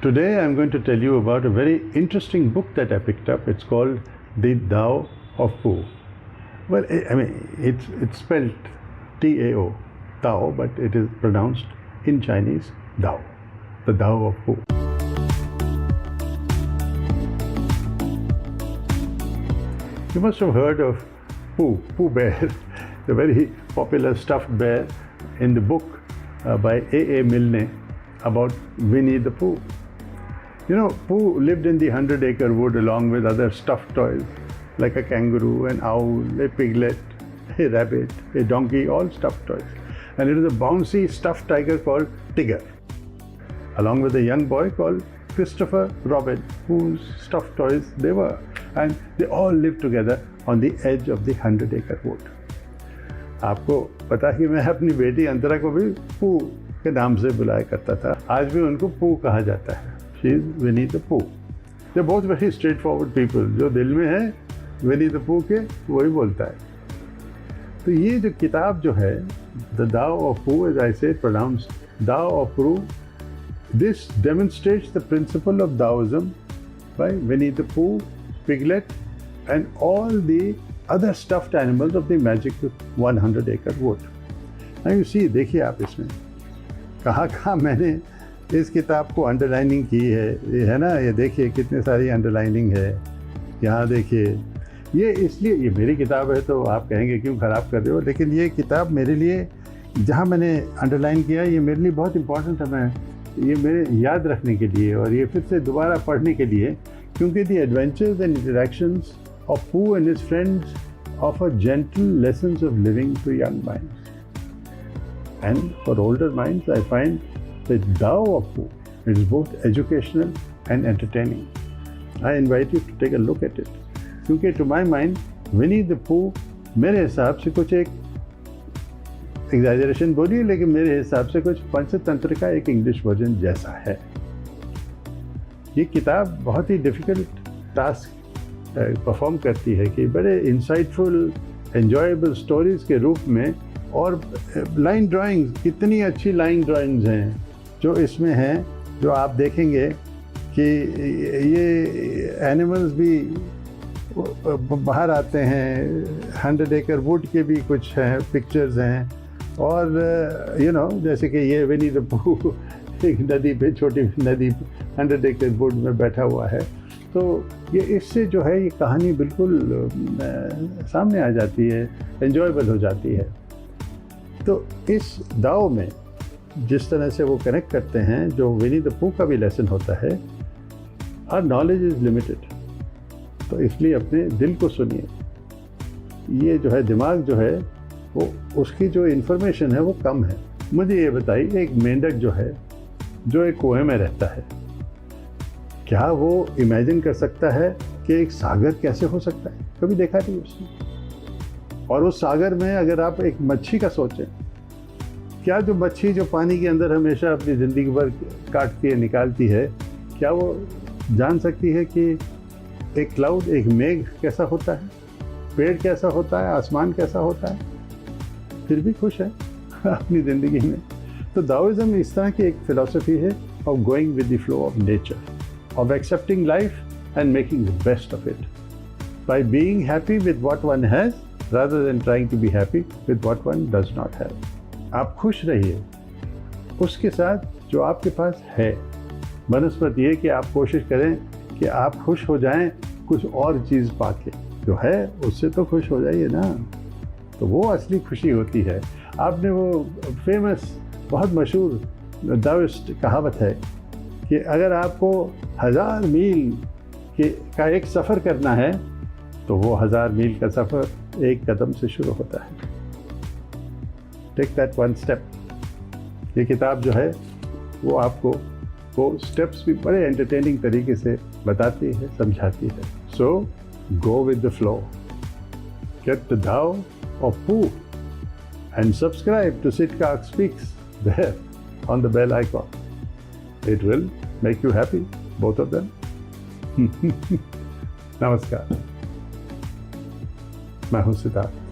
Today I'm going to tell you about a very interesting book that I picked up. It's called The Tao of Pooh. Well, I mean, it's spelled T-A-O, Tao, but it is pronounced in Chinese, Tao, The Tao of Pooh. You must have heard of Pooh Bear, the very popular stuffed bear in the book by A.A. Milne about Winnie the Pooh. You know, Pooh lived in the 100-acre wood along with other stuffed toys like a kangaroo, an owl, a piglet, a rabbit, a donkey, all stuffed toys. And it was a bouncy stuffed tiger called Tigger, along with a young boy called Christopher Robin, whose stuffed toys they were. And they all lived together on the edge of the 100-acre wood. आपको पता कि मैं अपनी बेटी अंतरा को भी पू के नाम से बुलाया करता था. आज भी उनको पू कहा जाता है. She is Winnie the Pooh. They're both very straightforward people. जो दिल में है Winnie the Pooh के वही बोलता है. तो ये जो किताब जो है The Tao of Pooh, as I said, pronounced Tao of Pooh, this demonstrates the principle of Taoism by Winnie the Pooh, Piglet, and all the other stuffed animals of the magic 100-acre wood. Now you see, देखिए आप इसमें कहाँ मैंने इस किताब को underlining की है. ये है ना, ये देखिए कितने सारी अंडरलाइनिंग है. यहाँ देखिए, ये इसलिए ये मेरी किताब है तो आप कहेंगे क्यों ख़राब कर रहे हो, लेकिन ये किताब मेरे लिए जहाँ मैंने अंडरलाइन किया ये मेरे लिए बहुत इम्पोर्टेंट है. मैं ये मेरे याद रखने के लिए और ये फिर से दोबारा पढ़ने के लिए, क्योंकि the adventures and interactions of Pooh and his friends offer gentle lessons of living to young minds. And for older minds, I find the Tao of Pooh is both educational and entertaining. I invite you to take a look at it. क्योंकि to my mind, Winnie the Pooh मेरे हिसाब से कुछ एक exaggeration बोलिए, लेकिन मेरे हिसाब से कुछ पंचतंत्र का एक इंग्लिश वर्जन जैसा है. ये किताब बहुत ही डिफ़िकल्ट टास्क परफॉर्म करती है कि बड़े इंसाइटफुल एन्जॉयबल स्टोरीज़ के रूप में, और लाइन ड्राइंग्स, कितनी अच्छी लाइन ड्राइंग्स हैं जो इसमें हैं, जो आप देखेंगे कि ये एनिमल्स भी बाहर आते हैं. 100-acre वुड के भी कुछ हैं, पिक्चर्स हैं. और यू नो, जैसे कि ये विनी द पूह एक नदी पे, छोटी नदी 100-acre वुड में बैठा हुआ है. तो ये इससे जो है ये कहानी बिल्कुल सामने आ जाती है, एन्जॉयबल हो जाती है. तो इस दाव में जिस तरह से वो कनेक्ट करते हैं, जो विनी द पूह का भी लेसन होता है, आवर नॉलेज इज़ लिमिटेड. तो इसलिए अपने दिल को सुनिए. ये जो है दिमाग जो है वो, उसकी जो इन्फॉर्मेशन है वो कम है. मुझे ये बताइए, एक मेंढक जो है, जो एक कुएं में रहता है, क्या वो इमेजिन कर सकता है कि एक सागर कैसे हो सकता है? कभी देखा नहीं उसने. और उस सागर में अगर आप एक मच्छी का सोचें, क्या जो मच्छी जो पानी के अंदर हमेशा अपनी ज़िंदगी भर काटती है, निकालती है, क्या वो जान सकती है कि एक क्लाउड, एक मेघ कैसा होता है, पेड़ कैसा होता है, आसमान कैसा होता है? फिर भी खुश है अपनी ज़िंदगी में. तो दाओइज़्म इस तरह की एक फ़िलॉसफी है of going with the flow of nature, of accepting life and making the best of it, by being happy with what one has rather than trying to be happy with what one does not have. आप खुश रहिए उसके साथ जो आपके पास है. बनस्पत ये कि आप कोशिश करें कि आप खुश हो जाएं कुछ और चीज़ पाके. जो है उससे तो खुश हो जाइए ना, तो वो असली खुशी होती है. आपने वो फेमस, बहुत मशहूर दाविस्ट कहावत है कि अगर आपको 1000 मील का एक सफ़र करना है तो वो 1000 मील का सफ़र एक कदम से शुरू होता है. Take that one step. ये किताब जो है वो आपको वो स्टेप्स भी बड़े एंटरटेनिंग तरीके से बताती है, समझाती है. So go with the flow, get the Tao of Pooh and subscribe to Siddharth Speaks there on the bell icon. It will make you happy, both of them. नमस्कार, मैं हूँ सिद्धार्थ.